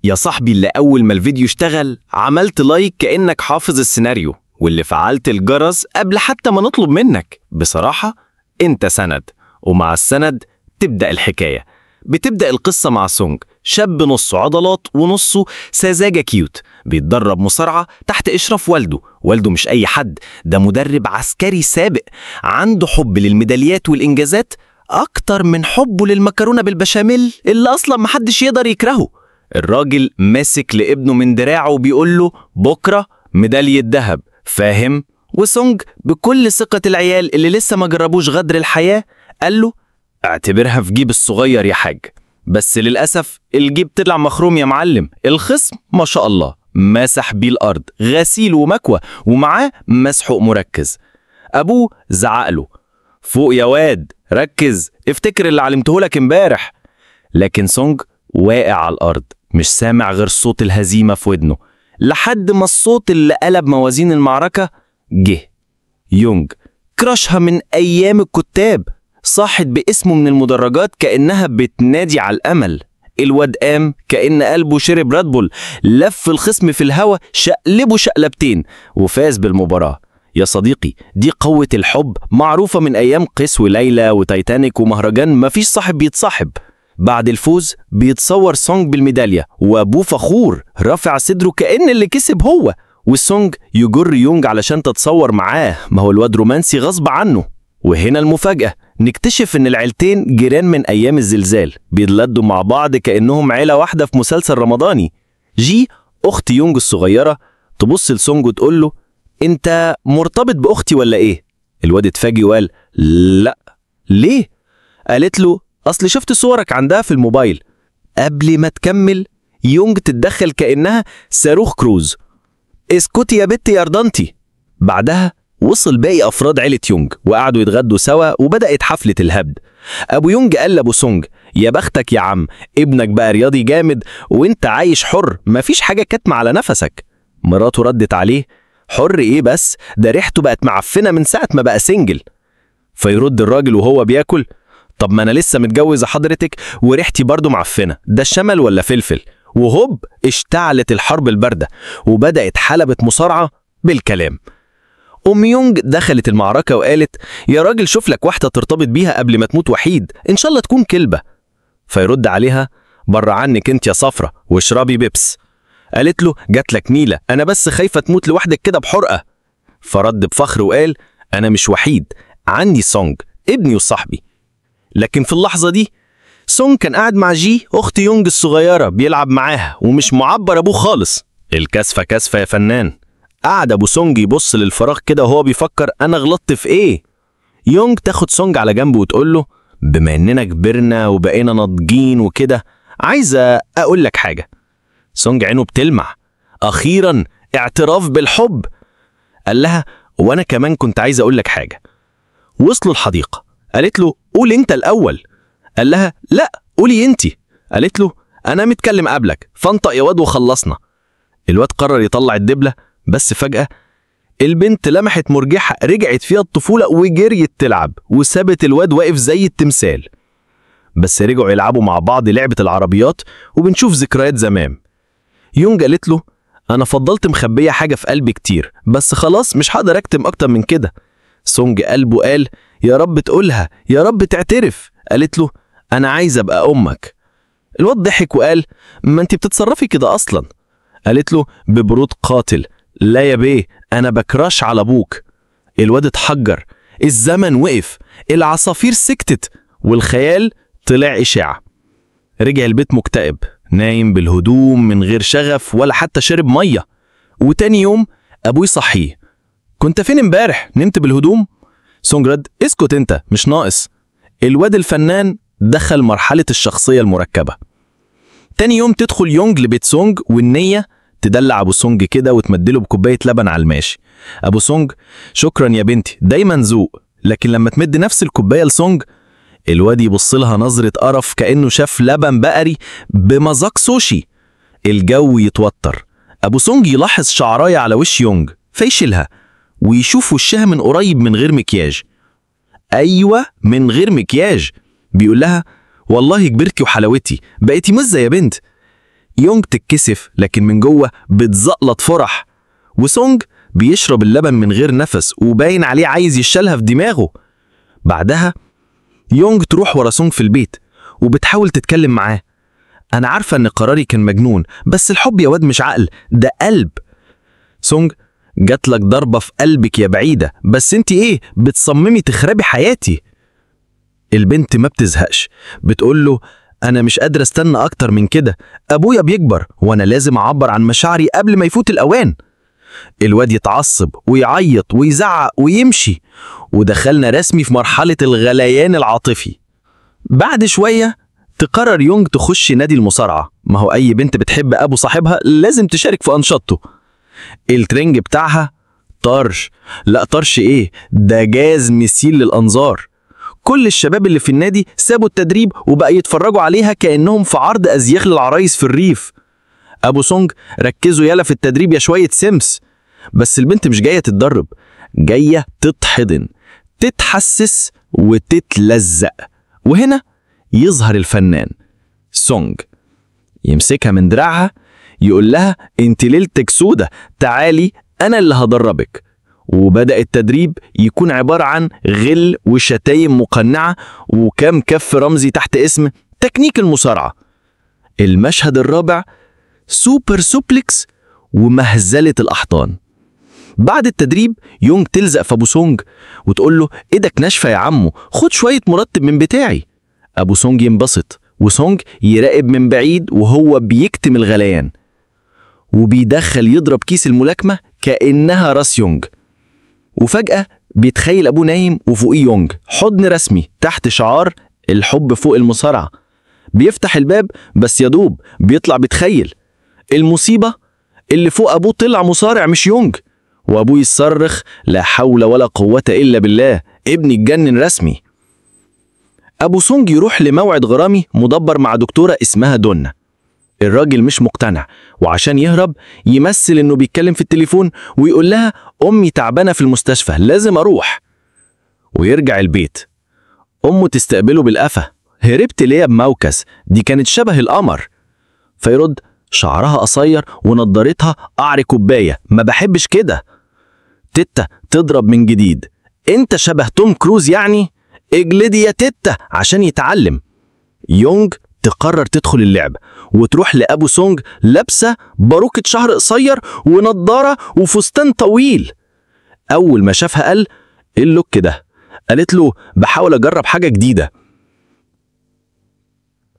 يا صاحبي اللي أول ما الفيديو اشتغل عملت لايك كأنك حافظ السيناريو، واللي فعلت الجرس قبل حتى ما نطلب منك. بصراحة انت سند، ومع السند تبدأ الحكاية. بتبدأ القصة مع سونج، شاب نصه عضلات ونصه سذاجة كيوت، بيتدرب مصارعة تحت إشراف والده. والده مش أي حد، ده مدرب عسكري سابق، عنده حب للميداليات والإنجازات أكتر من حبه للمكرونة بالبشاميل اللي أصلا محدش يقدر يكرهه. الراجل ماسك لابنه من دراعه وبيقول له بكرة ميدالية ذهب، فاهم؟ وسونج بكل ثقة العيال اللي لسه ما جربوش غدر الحياة قال له اعتبرها في جيب الصغير يا حاج. بس للأسف الجيب طلع مخروم يا معلم. الخصم ما شاء الله مسح بيه الأرض، غسيل ومكوى، ومعاه مسحوق مركز. أبوه زعقله فوق يا واد، ركز، افتكر اللي علمته لك امبارح. لكن سونج واقع على الأرض، مش سامع غير صوت الهزيمة في ودنه، لحد ما الصوت اللي قلب موازين المعركة جه. يونج كراشها من أيام الكتاب، صاحت باسمه من المدرجات كأنها بتنادي على الأمل. الواد قام كأن قلبه شرب رادبول، لف الخصم في الهوا، شقلبه شقلبتين وفاز بالمباراة. يا صديقي دي قوة الحب، معروفة من أيام قيس وليلى وتايتانيك ومهرجان مفيش صاحب بيتصاحب. بعد الفوز بيتصور سونج بالميدالية وأبوه فخور رافع صدره كأن اللي كسب هو، والسونج يجر يونج علشان تتصور معاه، ما هو الواد رومانسي غصب عنه. وهنا المفاجأة، نكتشف إن العيلتين جيران من أيام الزلزال، بيتلدوا مع بعض كأنهم عيلة واحدة في مسلسل رمضاني. جي أخت يونج الصغيرة تبص لسونج وتقول له أنت مرتبط بأختي ولا إيه؟ الواد اتفاجئ وقال لأ. ليه؟ قالت له أصل شفت صورك عندها في الموبايل. قبل ما تكمل يونج تتدخل كأنها صاروخ كروز، اسكتي يا بنتي يا رضنتي. بعدها وصل باقي أفراد عيلة يونج وقعدوا يتغدوا سوا، وبدأت حفلة الهبد. أبو يونج قال لأبو سونج يا بختك يا عم، ابنك بقى رياضي جامد وانت عايش حر، مفيش حاجة كاتمة على نفسك. مراته ردت عليه حر ايه بس، ده ريحته بقت معفنة من ساعة ما بقى سنجل. فيرد الراجل وهو بياكل طب ما انا لسه متجوز حضرتك وريحتي برضو معفنة، ده الشمل ولا فلفل؟ وهوب اشتعلت الحرب الباردة وبدأت حلبة مصارعة بالكلام. أم يونج دخلت المعركة وقالت يا راجل شوف لك واحدة ترتبط بيها قبل ما تموت وحيد، إن شاء الله تكون كلبة. فيرد عليها بره عنك انت يا صفرة واشربي بيبس. قالت له جات لك نيلة، أنا بس خايفة تموت لوحدك كده بحرقة. فرد بفخر وقال أنا مش وحيد، عندي سونج ابني وصاحبي. لكن في اللحظة دي سونج كان قاعد مع جي أخت يونج الصغيرة بيلعب معاها ومش معبر أبوه خالص. الكسفة كسفة يا فنان. قعد أبو سونج يبص للفراغ كده وهو بيفكر أنا غلطت في إيه. يونج تاخد سونج على جنب وتقول له بما إننا كبرنا وبقينا ناضجين وكده، عايزة أقول لك حاجة. سونج عينه بتلمع، أخيرا اعتراف بالحب. قال لها وأنا كمان كنت عايز أقول لك حاجة. وصلوا الحديقة، قالت له قول أنت الأول. قال لها لا قولي أنت. قالت له أنا متكلم قبلك، فانطق يا واد وخلصنا. الواد قرر يطلع الدبلة، بس فجأة البنت لمحت مرجحة رجعت فيها الطفولة وجريت تلعب وسابت الواد واقف زي التمثال. بس رجعوا يلعبوا مع بعض لعبة العربيات وبنشوف ذكريات زمان. يونج قالت له أنا فضلت مخبية حاجة في قلبي كتير، بس خلاص مش هقدر أكتم أكتر من كده. سونج قلبه قال يا رب تقولها، يا رب تعترف. قالت له أنا عايز أبقى أمك. الواد ضحك وقال ما أنت بتتصرفي كده أصلا. قالت له ببرود قاتل لا يا بيه، أنا بكراش على أبوك. الواد اتحجر، الزمن وقف، العصافير سكتت، والخيال طلع إشاعة. رجع البيت مكتئب، نايم بالهدوم من غير شغف ولا حتى شرب مية. وتاني يوم أبوي صحيه كنت فين امبارح؟ نمت بالهدوم؟ سونج رد اسكت انت مش ناقص. الواد الفنان دخل مرحلة الشخصية المركبة. تاني يوم تدخل يونج لبيت سونج والنية تدلع أبو سونج كده وتمدله بكوباية لبن على الماشي. أبو سونج شكرا يا بنتي، دايما ذوق. لكن لما تمد نفس الكوباية لسونج الواد يبص لها نظرة قرف كأنه شاف لبن بقري بمذاق سوشي. الجو يتوتر. أبو سونج يلاحظ شعراية على وش يونج فيشيلها ويشوف وشها من قريب من غير مكياج. أيوة من غير مكياج. بيقول لها والله كبرتي وحلاوتي، بقيتي مزة يا بنت. يونج تتكسف لكن من جوه بتزقلط فرح، وسونج بيشرب اللبن من غير نفس وباين عليه عايز يشالها في دماغه. بعدها يونج تروح ورا سونج في البيت وبتحاول تتكلم معاه. أنا عارفة إن قراري كان مجنون، بس الحب يا واد مش عقل، ده قلب. سونج جاتلك ضربة في قلبك يا بعيدة، بس انت ايه بتصممي تخربي حياتي؟ البنت ما بتزهقش، بتقوله أنا مش قادرة استنى أكتر من كده، أبويا بيكبر وأنا لازم أعبر عن مشاعري قبل ما يفوت الأوان. الواد يتعصب ويعيط ويزعق ويمشي، ودخلنا رسمي في مرحلة الغليان العاطفي. بعد شوية تقرر يونج تخش نادي المصارعة، ما هو أي بنت بتحب أبو صاحبها لازم تشارك في أنشطته. الترنج بتاعها طرش، لا طرش إيه، ده جاز مثيل للأنظار. كل الشباب اللي في النادي سابوا التدريب وبقى يتفرجوا عليها كأنهم في عرض أزياخ للعرايس في الريف. أبو سونج ركزوا يلا في التدريب يا شوية سمس، بس البنت مش جاية تتدرب، جاية تتحضن، تتحسس وتتلزق. وهنا يظهر الفنان سونج، يمسكها من دراعها يقول لها انت ليلتك سودة، تعالي انا اللي هدربك. وبدأ التدريب يكون عبارة عن غل وشتايم مقنعة وكم كف رمزي تحت اسم تكنيك المصارعة. المشهد الرابع سوبر سوبلكس ومهزلة الأحضان. بعد التدريب يونج تلزق في أبو سونج وتقول له ايدك ناشفة يا عمو، خد شوية مرتب من بتاعي. أبو سونج ينبسط وسونج يراقب من بعيد وهو بيكتم الغليان، وبيدخل يضرب كيس الملاكمة كأنها راس يونج. وفجأة بيتخيل أبوه نايم وفوقيه يونج، حضن رسمي تحت شعار الحب فوق المصارعة. بيفتح الباب بس يدوب بيطلع بيتخيل المصيبة اللي فوق أبوه طلع مصارع مش يونج، وأبوه يصرخ لا حول ولا قوة إلا بالله، ابني اتجنن رسمي. أبو سونج يروح لموعد غرامي مدبر مع دكتورة اسمها دونا. الراجل مش مقتنع، وعشان يهرب يمثل إنه بيتكلم في التليفون ويقول لها أمي تعبانة في المستشفى لازم أروح. ويرجع البيت، أمه تستقبله بالقفا، هربت ليه يا بموكس، دي كانت شبه القمر. فيرد شعرها قصير ونضارتها قعر كوباية، ما بحبش كده. تيتا تضرب من جديد، انت شبه توم كروز يعني، اجلدي يا تيتا عشان يتعلم. يونج تقرر تدخل اللعب وتروح لأبو سونج لابسة باروكة شعر قصير ونضارة وفستان طويل. أول ما شافها قال ايه اللوك ده؟ قالت له بحاول أجرب حاجة جديدة.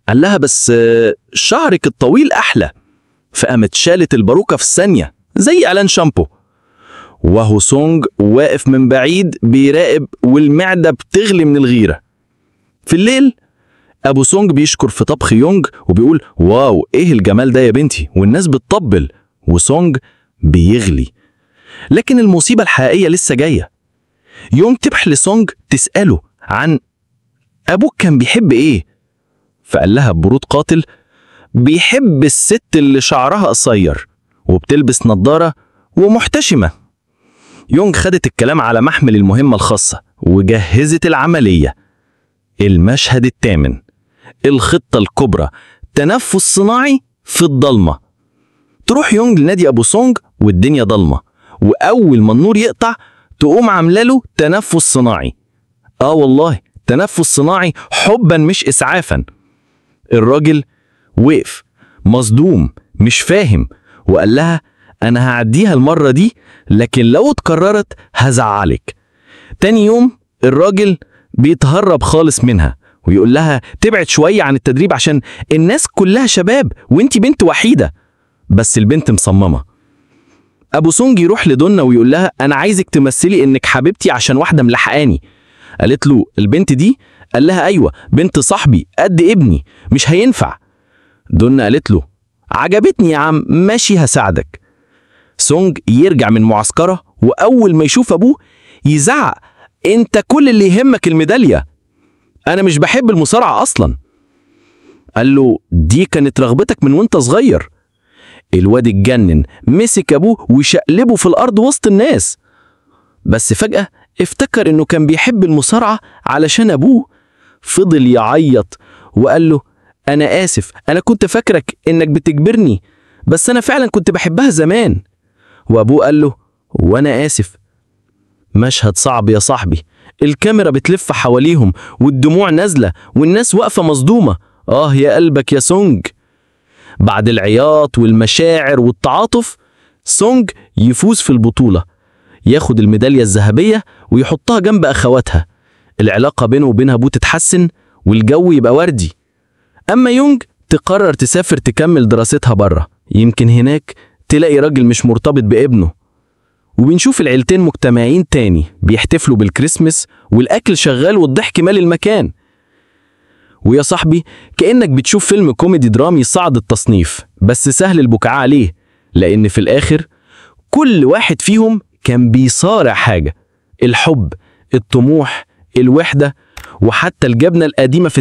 قال لها بس شعرك الطويل أحلى. فقامت شالت الباروكة في ثانية زي إعلان شامبو، وهو سونج واقف من بعيد بيراقب والمعدة بتغلي من الغيرة. في الليل أبو سونج بيشكر في طبخ يونج وبيقول واو إيه الجمال ده يا بنتي، والناس بتطبل، وسونج بيغلي. لكن المصيبة الحقيقية لسه جاية. يونج تبح لسونج تسأله عن أبوك كان بيحب إيه؟ فقال لها ببرود قاتل بيحب الست اللي شعرها قصير وبتلبس نظارة ومحتشمة. يونج خدت الكلام على محمل المهمة الخاصة وجهزت العملية. المشهد الثامن، الخطة الكبرى، تنفس صناعي في الضلمة. تروح يونج لنادي أبو سونج والدنيا ضلمة، وأول ما النور يقطع تقوم عاملاله تنفس صناعي. والله تنفس صناعي حبا مش إسعافا. الراجل وقف مصدوم مش فاهم وقال لها أنا هعديها المرة دي، لكن لو اتكررت هزعلك. تاني يوم الراجل بيتهرب خالص منها ويقول لها تبعد شوية عن التدريب عشان الناس كلها شباب وانتي بنت وحيدة. بس البنت مصممة. أبو سونج يروح لدونا ويقول لها أنا عايزك تمثلي إنك حبيبتي عشان واحدة ملحقاني. قالت له البنت دي؟ قال لها أيوة بنت صاحبي قد ابني، مش هينفع. دونا قالت له عجبتني يا عم، ماشي هساعدك. سونج يرجع من معسكره وأول ما يشوف أبوه يزعق انت كل اللي يهمك الميدالية، أنا مش بحب المصارعة أصلا. قال له دي كانت رغبتك من وانت صغير. الواد اتجنن، مسك أبوه وشقلبه في الأرض وسط الناس. بس فجأة افتكر إنه كان بيحب المصارعة علشان أبوه. فضل يعيط وقال له أنا آسف، أنا كنت فاكرك إنك بتجبرني، بس أنا فعلا كنت بحبها زمان. وأبوه قال له: وأنا آسف. مشهد صعب يا صاحبي، الكاميرا بتلف حواليهم والدموع نازلة والناس واقفة مصدومة. يا قلبك يا سونج. بعد العياط والمشاعر والتعاطف، سونج يفوز في البطولة، ياخد الميدالية الذهبية ويحطها جنب أخواتها. العلاقة بينه وبين أبوه تتحسن والجو يبقى وردي. أما يونج تقرر تسافر تكمل دراستها بره، يمكن هناك تلاقي راجل مش مرتبط بابنه. وبنشوف العيلتين مجتمعين تاني بيحتفلوا بالكريسماس والأكل شغال والضحك مال المكان. ويا صاحبي كأنك بتشوف فيلم كوميدي درامي صعد التصنيف، بس سهل البكاء عليه، لأن في الآخر كل واحد فيهم كان بيصارع حاجة: الحب، الطموح، الوحدة، وحتى الجبنة القديمة في